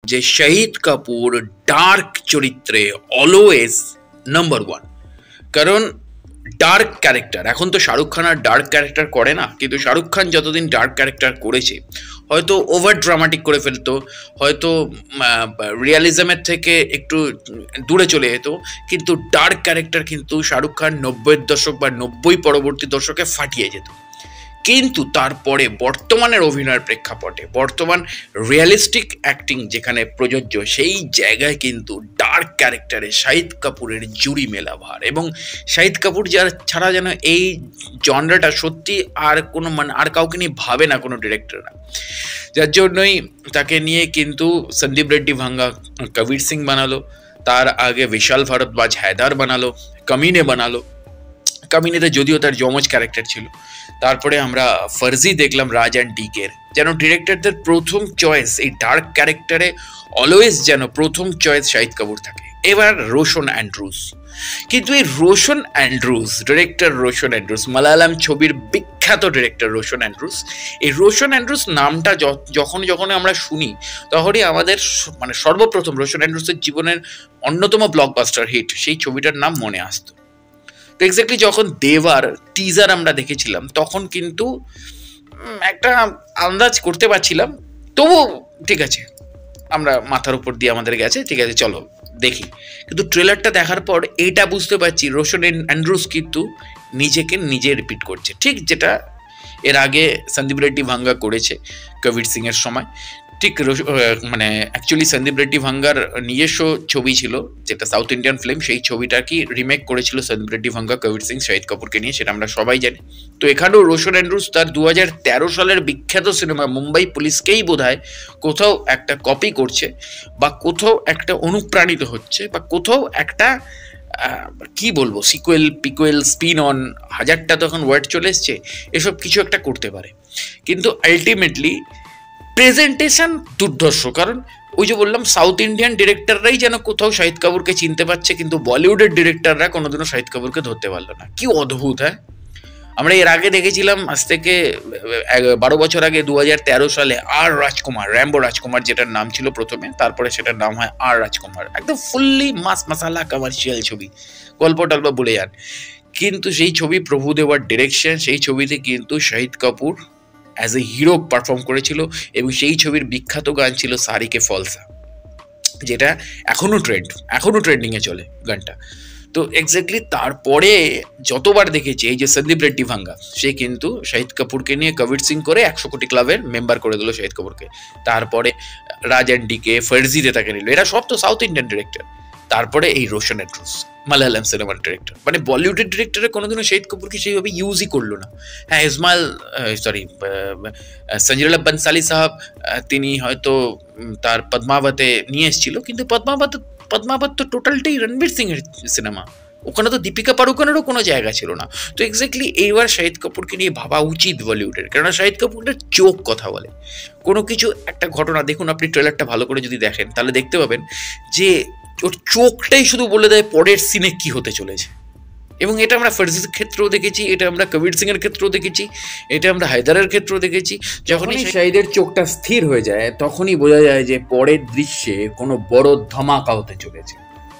যে শাহিদ কাপুর ডার্ক চরিত্রে always number one. কারণ ডার্ক ক্যারেক্টার, এখন তো শাহরুখ খান আর ডার্ক ক্যারেক্টার করে না, কিন্তু শাহরুখ খান যতদিন ডার্ক ক্যারেক্টার করেছে হয়তো ওভার ড্রামাটিক করে ফেলতো, হয়তো রিয়ালিজমের থেকে একটু দূরে চলে যেত, কিন্তু ডার্ক ক্যারেক্টার কিন্তু শাহরুখ খান 90-এর দশক বা 90 পরবর্তী দশকে ফাটিয়ে যেত। কিন্তু তারপরে বর্তমানের অভিনয়ের প্রেক্ষাপটে বর্তমান রিয়েলিস্টিক অ্যাক্টিং যেখানে প্রযোজ্য, সেই জায়গায় কিন্তু ডার্ক ক্যারেক্টারে শাহিদ কাপুরের জুড়ি মেলা ভার। এবং শাহিদ কাপুর ছাড়া যেন এই জনরাটা সত্যি আর কোনো আর কাউকে নিয়ে ভাবে না কোনো ডিরেক্টররা, যার জন্যই তাকে নিয়ে কিন্তু সন্দীপ রেড্ডি ভাঙ্গা কবির সিং বানালো, তার আগে বিশাল ভারদ্বাজ হায়দার বানালো, কমিনে বানালো। কামিনীতে যদিও তার যমজ ক্যারেক্টার ছিল। তারপরে আমরা ফার্জি দেখলাম রাজ অ্যান্ড ডিকের। যেন ডিরেক্টরদের প্রথম চয়েস এই ডার্ক ক্যারেক্টারে অলওয়েজ যেন প্রথম চয়েস শাহিদ কাপুর থাকে। এবার রোশন অ্যান্ড্রুজ, কিন্তু এই Roshan Andrews, director Roshan Andrews, Malayalam ছবির বিখ্যাত ডিরেক্টর রোশন অ্যান্ড্রুজ, এই রোশন অ্যান্ড্রুজ নামটা যখন আমরা শুনি তখনই আমাদের মানে সর্বপ্রথম রোশন অ্যান্ড্রুজের জীবনের অন্যতম ব্লকবাস্টার হিট সেই ছবিটার নাম মনে আসতো। তো এক্স্যাক্টলি যখন দেওয়ার টিজার আমরা দেখেছিলাম তখন কিন্তু একটা আন্দাজ করতে পারছিলাম, তবু ঠিক আছে আমরা মাথার উপর দিয়ে আমাদের গেছে, ঠিক আছে চলো দেখি। কিন্তু ট্রেলারটা দেখার পর এটা বুঝতে পারছি রোশন অ্যান্ড্রুজ কিন্তু নিজেকে নিজে রিপিট করছে, ঠিক যেটা এর আগে সন্দীপ রেড্ডি ভাঙ্গা করেছে কবির সিংয়ের সময়। ঠিক মানে অ্যাকচুয়ালি সন্দীপ রেড্ডি ভাঙ্গার নিজস্ব ছবি ছিল যেটা সাউথ ইন্ডিয়ান ফিল্ম, সেই ছবিটা কি রিমেক করেছিল সন্দীপ রেড্ডি ভাঙ্গা কবির সিং শাহিদ কাপুরকে নিয়ে, সেটা আমরা সবাই জানি। তো এখানেও রোশন অ্যান্ড্রুজ তার 2013 সালের বিখ্যাত সিনেমা মুম্বাই পুলিশকেই বোধহয় কোথাও একটা কপি করছে, বা কোথাও একটা অনুপ্রাণিত হচ্ছে, বা কোথাও একটা কি বলবো সিকুয়েল পিকুয়েল স্পিন অন, হাজারটা তখন ওয়ার্ড চলে এসছে, এসব কিছু একটা করতে পারে। কিন্তু আলটিমেটলি প্রেজেন্টেশন দুর্ধর্ষ। কারণ ওই যে বললাম সাউথ ইন্ডিয়ান ডিরেক্টররাই যেন কোথাও শাহিদ কাপুরকে চিনতে পারছে, কিন্তু বলিউডের ডিরেক্টররা কোনোদিনও শাহিদ কাপুরকে ধরতে পারলো না। কি অদ্ভুত! হ্যাঁ, আমরা এর আগে দেখেছিলাম আজ থেকে 12 বছর আগে 2013 সালে আর রাজকুমার, র্যাম্বো রাজকুমার যেটার নাম ছিল প্রথমে, তারপরে সেটার নাম হয় আর রাজকুমার, একদম ফুললি মাস মাসালা কমার্শিয়াল ছবি, গল্প টল্প বলে যান। কিন্তু সেই ছবি প্রভুদেবার ডিরেকশন, সেই ছবিতে কিন্তু Shahid Kapoor as a hero perform করেছিল, এবং সেই ছবির বিখ্যাত গান ছিল সারিকে ফলসা, যেটা এখনো ট্রেন্ডিংয়ে চলে গানটা। তো এক্স্যাক্টলি তারপরে যতবার দেখেছি এই যে সন্দীপ রেড্ডি ভাঙ্গা, সে কিন্তু শাহিদ কাপুরকে নিয়ে কবির সিং করে 100 কোটি ক্লাবের মেম্বার করে দিল শাহিদ কাপুরকে। তারপরে রাজ অ্যান্ড ডিকে, ফার্জিতে তাকে নিল, এরা সব তো সাউথ ইন্ডিয়ান ডিরেক্টর। তারপরে এই রোশন অ্যান্ড্রুজ মালায়ালাম সিনেমার ডিরেক্টর, মানে বলিউডের ডিরেক্টরে কোনোদিনও শাহিদ কাপুরকে সেইভাবে ইউজই করলো না। হ্যাঁ, সঞ্জয় বনসালি সাহাব তিনি হয়তো তার পদ্মাবতে নিয়ে এসেছিল, কিন্তু পদ্মাবত তো টোটালটাই রণবীর সিং এর সিনেমা, ওখানে তো দীপিকা পাড়ুকোনেরও কোনো জায়গা ছিল না। তো এক্স্যাক্টলি এইবার শাহিদ কাপুরকে নিয়ে ভাবা উচিত বলিউডের, কেননা শাহিদ কাপুরের চোখ কথা বলে। কোনো কিছু একটা ঘটনা দেখুন, আপনি ট্রেলারটা ভালো করে যদি দেখেন তাহলে দেখতে পাবেন যে ওর চোখটাই শুধু বলে দেয় পরের সিনে কি হতে চলেছে। এবং এটা আমরা ফার্জির ক্ষেত্রেও দেখেছি, এটা আমরা কবির সিং এর ক্ষেত্রেও দেখেছি, এটা আমরা হায়দারের ক্ষেত্রেও দেখেছি। যখনই শাহিদের চোখটা স্থির হয়ে যায় তখনই বোঝা যায় যে পরের দৃশ্যে কোনো বড় ধামাকা হতে চলেছে।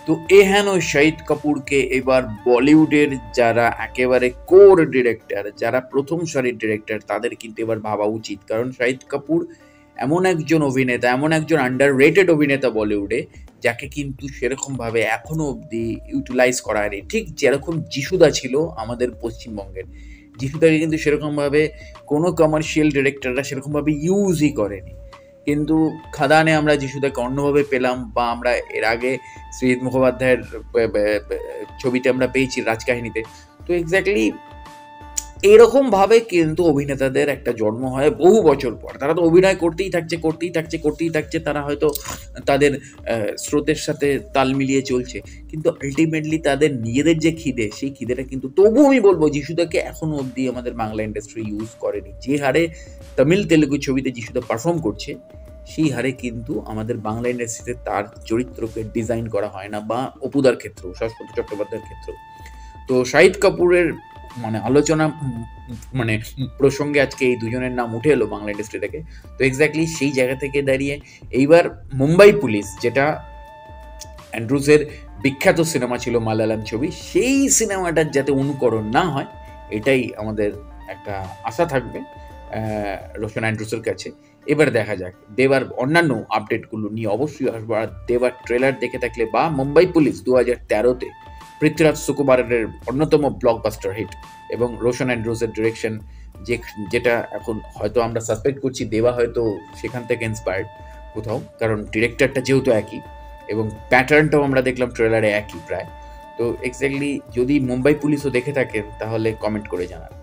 তো হেন শাহিদ কাপুরকে এবার বলিউডের যারা একেবারে কোর ডিরেক্টর, যারা প্রথম সারির ডিরেক্টর, তাদের কিন্তু এবার ভাবা উচিত। কারণ শাহিদ কাপুর এমন একজন অভিনেতা, এমন একজন আন্ডাররেটেড অভিনেতা বলিউডে, যাকে কিন্তু সেরকমভাবে এখনো অবধি ইউটিলাইজ করা হয়নি। ঠিক যেরকম যিশুদা ছিল আমাদের পশ্চিমবঙ্গের, যিশুদাকে কিন্তু সেরকমভাবে কোনো কমার্শিয়াল ডিরেক্টররা সেরকমভাবে ইউজই করেনি। কিন্তু খাদানে আমরা যিশুদাকে অন্যভাবে পেলাম, বা আমরা এর আগে শ্রীজিৎ মুখোপাধ্যায়ের ছবিতে আমরা পেয়েছি রাজকাহিনীতে। তো এক্স্যাক্টলি এরকমভাবে কিন্তু অভিনেতাদের একটা জন্ম হয় বহু বছর পর। তারা তো অভিনয় করতেই থাকছে, তারা হয়তো তাদের স্রোতের সাথে তাল মিলিয়ে চলছে, কিন্তু আলটিমেটলি তাদের নিজেদের যে খিদে, সেই খিদেটা কিন্তু তবু আমি বলবো যিশুদাকে এখনো অবধি আমাদের বাংলা ইন্ডাস্ট্রি ইউজ করেনি। যে হারে তামিল তেলুগু ছবিতে যিশুদা পারফর্ম করছে, সেই হারে কিন্তু আমাদের বাংলা ইন্ডাস্ট্রিতে তার চরিত্রকে ডিজাইন করা হয় না, বা অপুদার ক্ষেত্রেও, শাশ্বত চট্টোপাধ্যায়ের ক্ষেত্রেও। তো শাহিদ কাপুরের মানে আলোচনা মানে প্রসঙ্গে আজকে এই দুজনের নাম উঠে এলো বাংলা ইন্ডাস্ট্রি থেকে। তো এক্স্যাক্টলি সেই জায়গা থেকে দাঁড়িয়ে এইবার মুম্বাই পুলিশ, যেটা অ্যান্ড্রুজের বিখ্যাত সিনেমা ছিল মালায়ালাম ছবি, সেই সিনেমাটার যাতে অনুকরণ না হয় এটাই আমাদের একটা আশা থাকবে রোশন অ্যান্ড্রুসের কাছে। এবার দেখা যাক দেবার অন্যান্য আপডেটগুলো নিয়ে অবশ্যই আসবো। আর দেবার ট্রেলার দেখে থাকলে বা মুম্বাই পুলিশ 2013-তে পৃথ্বীরাজ সুকুমারের অন্যতম ব্লকবাস্টার হিট এবং রোশন অ্যান্ড্রুসের ডিরেকশন, যেটা এখন হয়তো আমরা সাসপেক্ট করছি দেবা হয়তো সেখান থেকে ইন্সপায়ার্ড কোথাও, কারণ ডিরেক্টরটা যেহেতু একই এবং প্যাটার্নটাও আমরা দেখলাম ট্রেলারে একই প্রায়। তো এক্স্যাক্টলি যদি মুম্বাই পুলিশও দেখে থাকেন তাহলে কমেন্ট করে জানান।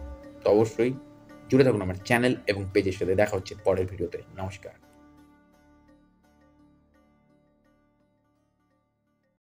তো অবশ্যই জুড়ে থাকুন আমার চ্যানেল এবং পেজের সাথে। দেখা হচ্ছে পরের ভিডিওতে। নমস্কার।